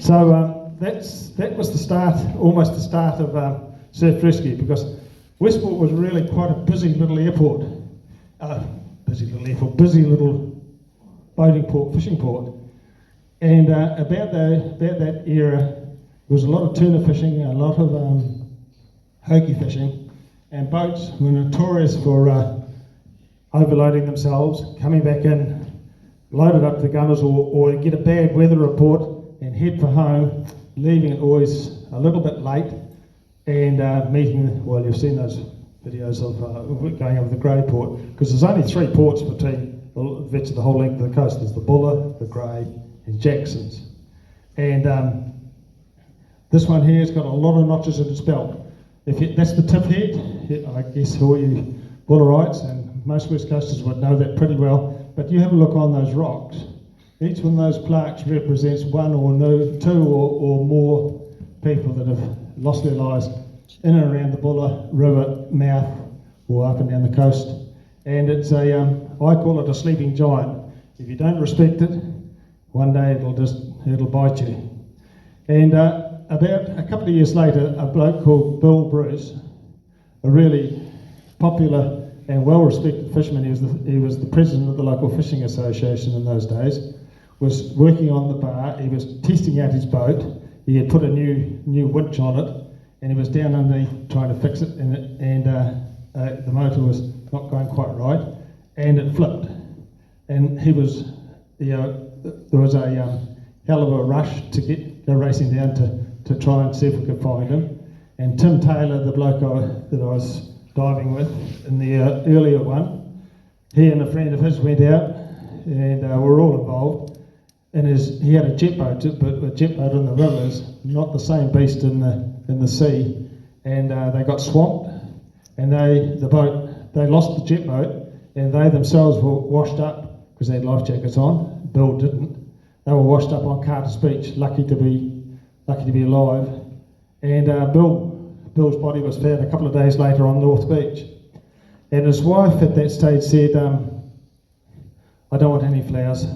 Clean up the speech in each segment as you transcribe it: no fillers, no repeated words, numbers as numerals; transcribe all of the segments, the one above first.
So that was the start, almost the start of surf rescue, because Westport was really quite a busy little airport. Busy little boating port, fishing port. And about that era, there was a lot of tuna fishing, a lot of hokey fishing, and boats were notorious for overloading themselves, coming back in, loaded up the gunners, or get a bad weather report and head for home, leaving it always a little bit late, and meeting, well, you've seen those videos of going over the Grey Port, because there's only 3 ports between the whole length of the coast. There's the Buller, the Grey, and Jackson's. And this one here has got a lot of notches in its belt. That's the tip head. I guess all you Bullerites and most West Coasters would know that pretty well. But you have a look on those rocks. Each one of those plaques represents one or two or more people that have lost their lives in and around the Buller River mouth or up and down the coast. And it's I call it a sleeping giant. If you don't respect it, one day it'll bite you. And about a couple of years later, a bloke called Bill Bruce, a really popular and well-respected fisherman, he was the president of the local fishing association in those days, was working on the bar. He was testing out his boat. He had put a new winch on it, and he was down underneath trying to fix it, and the motor was not going quite right, and it flipped. And he was, there was a hell of a rush to go racing down to try and see if we could find him. And Tim Taylor, the bloke that I was diving with in the earlier one, he and a friend of his went out, and were all involved. And he had a jet boat, but a jet boat in the river is not the same beast in the sea. And they got swamped, and they lost the jet boat, and they themselves were washed up because they had life jackets on. Bill didn't. They were washed up on Carter's Beach, lucky to be alive. And Bill's body was found a couple of days later on North Beach. And his wife at that stage said, I don't want any flowers.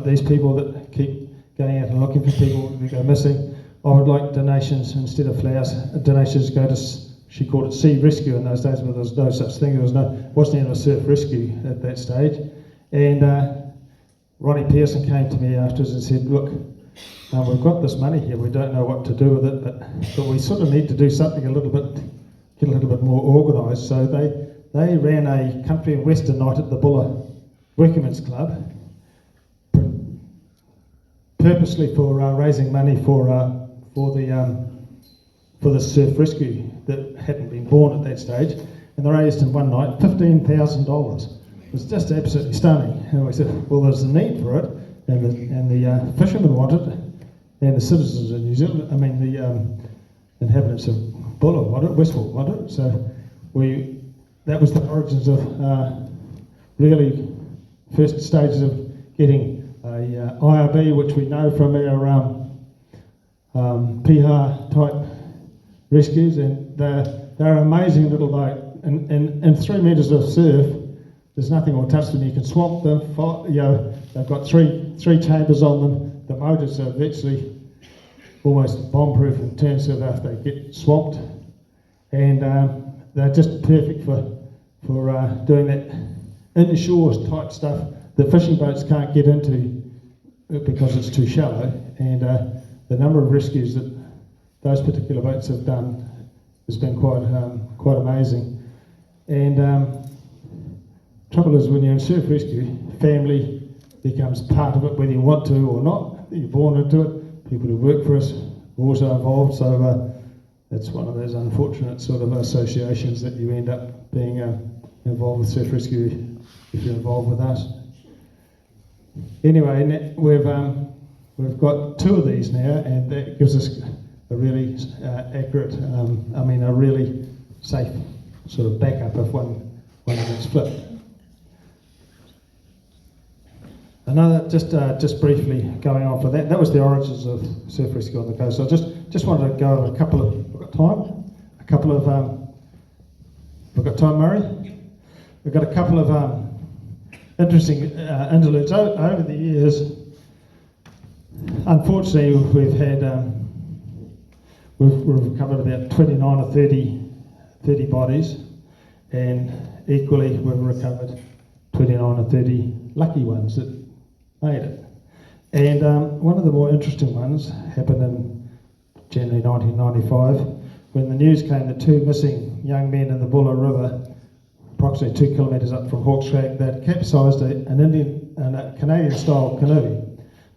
These people that keep going out and looking for people that go missing, I would like donations instead of flowers. Donations go to, she called it sea rescue in those days, but there was no such thing. Wasn't even a surf rescue at that stage. And Ronnie Pearson came to me afterwards and said, look, we've got this money here, we don't know what to do with it, but we sort of need to do something get a little bit more organised. So they ran a country and western night at the Buller Workingmen's Club, purposely for raising money for the surf rescue that hadn't been born at that stage, and they raised in one night $15,000. It was just absolutely stunning. And we said, well, there's a need for it, and the fishermen want it, and the citizens of New Zealand, the inhabitants of Buller want it, Westport want it. So that was the origins of really first stages of getting a IRB, which we know from our PIHA type rescues, and they're an amazing little boat. And 3 metres of surf, there's nothing will touch them. You can swamp them. They've got three chambers on them. The motors are virtually almost bomb-proof in terms of if they get swamped, and they're just perfect for doing that inshore type stuff that fishing boats can't get into because it's too shallow. And the number of rescues that those particular boats have done has been quite amazing. And trouble is, when you're in surf rescue, family becomes part of it, whether you want to or not. You're born into it. People who work for us are also involved. So it's one of those unfortunate sort of associations that you end up being involved with surf rescue if you're involved with us. Anyway, we've got 2 of these now, and that gives us a really accurate, a really safe sort of backup if one gets flipped. Another, just briefly going on for that was the origins of surf rescue on the coast. So I just wanted to go over a couple of, we've got time? We've got time, Murray? We've got a couple of interesting interludes. Over the years, Unfortunately, we've recovered about 29 or 30 bodies, and equally we've recovered 29 or 30 lucky ones that made it. And one of the more interesting ones happened in January 1995, when the news came that 2 missing young men in the Buller River, approximately 2 kilometres up from Hawkes Crag, they'd capsized a Canadian-style canoe.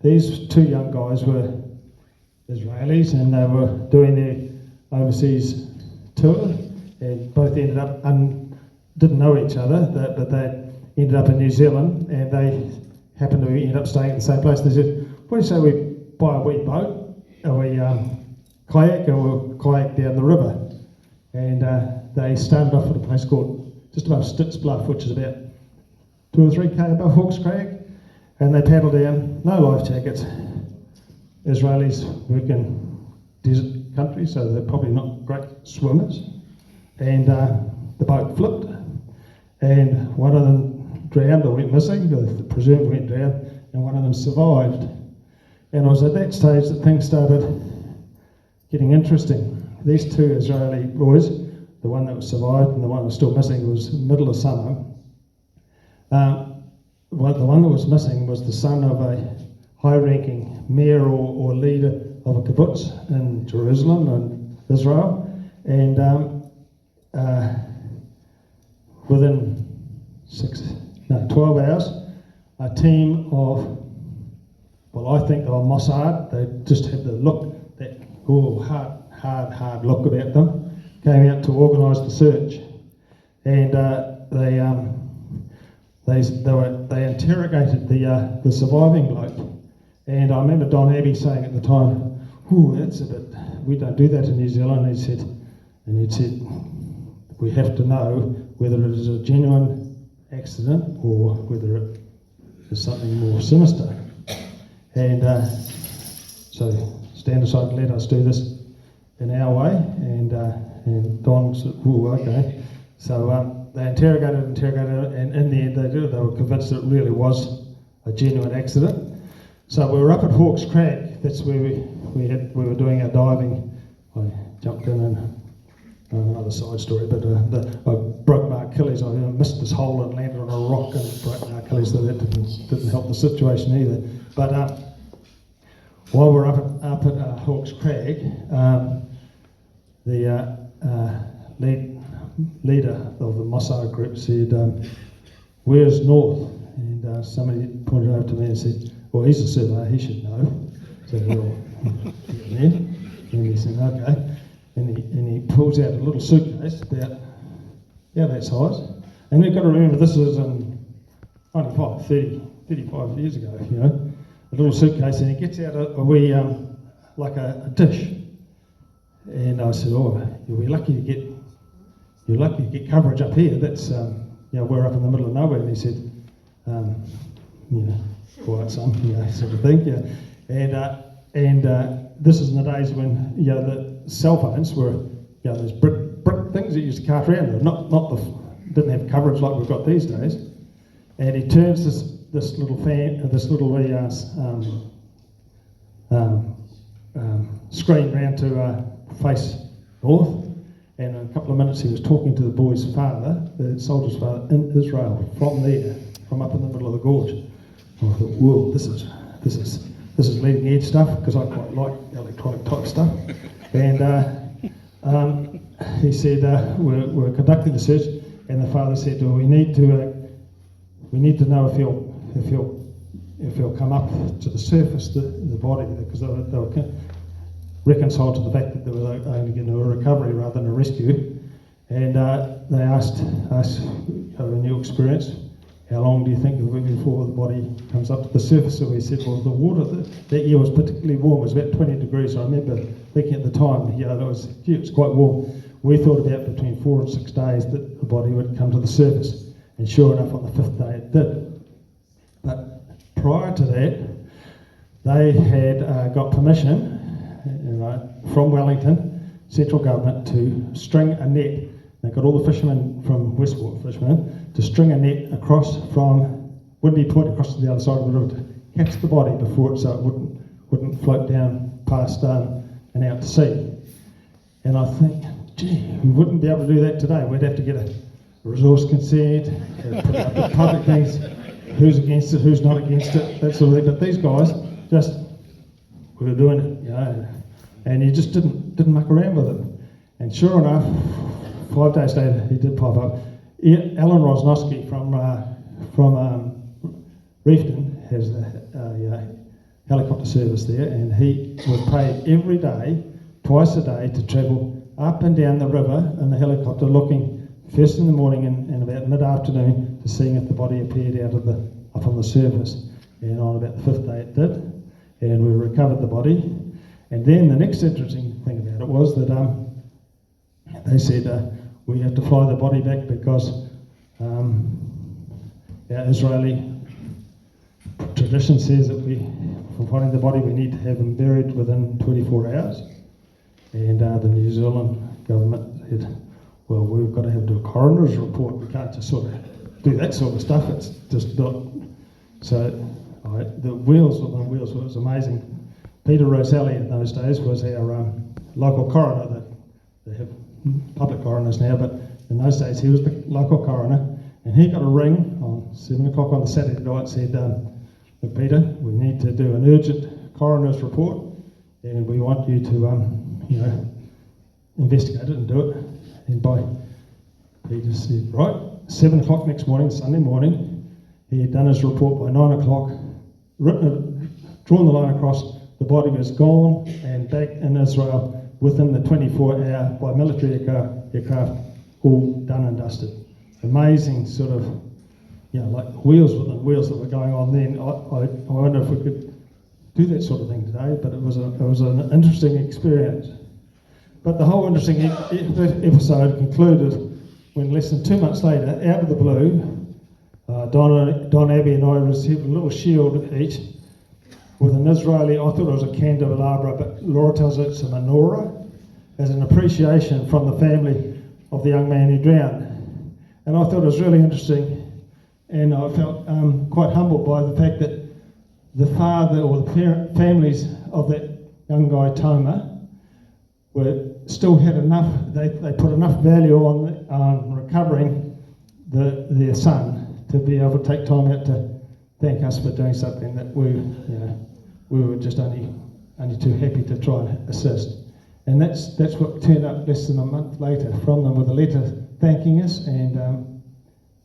These 2 young guys were Israelis, and they were doing their overseas tour, and both ended up didn't know each other, but they ended up in New Zealand, and they happened to end up staying at the same place. They said, "What do you say we buy a wee boat, and we kayak, and we'll kayak down the river?" And they started off at a place called just above Stitz Bluff, which is about 2 or 3k above Hawkes Crag, and they paddled down, no life jackets. Israelis work in desert country, so they're probably not great swimmers, and the boat flipped, and one of them drowned or went missing, or presumed went down, and one of them survived. And it was at that stage that things started getting interesting. These 2 Israeli boys, the one that was survived and the one that was still missing, was middle of summer. The one that was missing was the son of a high-ranking mayor or leader of a kibbutz in Jerusalem and Israel, and within 12 hours, a team of, well, I think they were Mossad. They just had the look, that hard look about them, came out to organise the search, and they interrogated the surviving bloke. And I remember Don Abbey saying at the time, "Ooh, that's a bit, we don't do that in New Zealand." He said, "We have to know whether it is a genuine accident or whether it is something more sinister." And so stand aside and let us do this in our way. And Don said, "Ooh, okay." So they interrogated, and in the end they were convinced that it really was a genuine accident. So we were up at Hawkes Crag. That's where we were doing our diving. I jumped in and another side story, but I broke my Achilles. I missed this hole and landed on a rock and broke my Achilles, so that didn't help the situation either. But while we're up at Hawkes Crag, the leader of the Mossad group said, "Where's North?" And somebody pointed over to me and said, "Well, he's a surveyor, he should know." So we're all in, and he said, "Okay." And he pulls out a little suitcase about that size. And you've got to remember, this is in 35 years ago, you know, a little suitcase, and he gets out a wee, like a dish. And I said, "Oh, you're lucky to get coverage up here. That's, we're up in the middle of nowhere." And he said, "Quiet son," sort of thing, And this is in the days when, the cell phones were, those brick things that you used to cart around. Didn't have coverage like we've got these days. And he turns this little screen round to face north, and in a couple of minutes he was talking to the boy's father, the soldier's father in Israel, from up in the middle of the gorge. And I thought, whoa, this is leading edge stuff, because I quite like electronic type stuff. And he said, we're conducting the search, and the father said, "Well, we need to know if he'll come up to the surface, the body," because they were reconciled to the fact that they were only getting a recovery rather than a rescue. And they asked us, in your experience, how long do you think it will be before the body comes up to the surface? So we said, well, the water that year was particularly warm. It was about 20 degrees. I remember thinking at the time, it was quite warm. We thought about between 4 and 6 days that the body would come to the surface. And sure enough, on the 5th day it did. But prior to that, they had got permission from Wellington, central government, to string a net. They got all the fishermen from Westport, to string a net across from Windy Point across to the other side of the river to catch the body so it wouldn't float down past and out to sea. And I think, gee, we wouldn't be able to do that today. We'd have to get a resource consent, put out the public things, who's against it, who's not against it, that sort of thing. But these guys just were doing it, you know, and you just didn't muck around with it. And sure enough, 5 days later, he did pop up. Alan Rosnowski from Reefton has a helicopter service there, and he was paid every day, twice a day, to travel up and down the river in the helicopter, looking first in the morning and about mid-afternoon to seeing if the body appeared up on the surface. And on about the 5th day it did, and we recovered the body. And then the next interesting thing about it was that they said we have to fly the body back because our Israeli tradition says that for finding the body we need to have him buried within 24 hours. And the New Zealand government said, well, we've got to do a coroner's report. We can't just sort of do that sort of stuff. It's just not. So the Wheels was amazing. Peter Roselli in those days was our local coroner. They have public coroners now, but in those days he was the local coroner, and he got a ring on 7 o'clock on the Saturday night and said, look, Peter, we need to do an urgent coroner's report, and we want you to investigate it and do it. And Peter said, right, 7 o'clock next morning, Sunday morning, he had done his report by 9 o'clock, drawn the line across, the body was gone and back in Israel within the 24-hour by military aircraft, all done and dusted. Amazing sort of, like wheels within wheels that were going on then. I wonder if we could do that sort of thing today, but it was an interesting experience. But the whole interesting episode concluded when less than 2 months later, out of the blue, Don Abbey and I received a little shield each with an Israeli, I thought it was a candelabra, but Laura tells us it's a menorah, as an appreciation from the family of the young man who drowned. And I thought it was really interesting, and I felt quite humbled by the fact that the father or the families of that young guy, Toma, still had enough, they put enough value on recovering their son to be able to take time out to thank us for doing something that we were just only too happy to try and assist. And that's what turned up less than a month later from them with a letter thanking us, and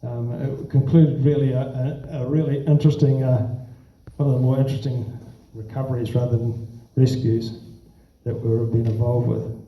it concluded really a really interesting, one of the more interesting recoveries rather than rescues that we've been involved with.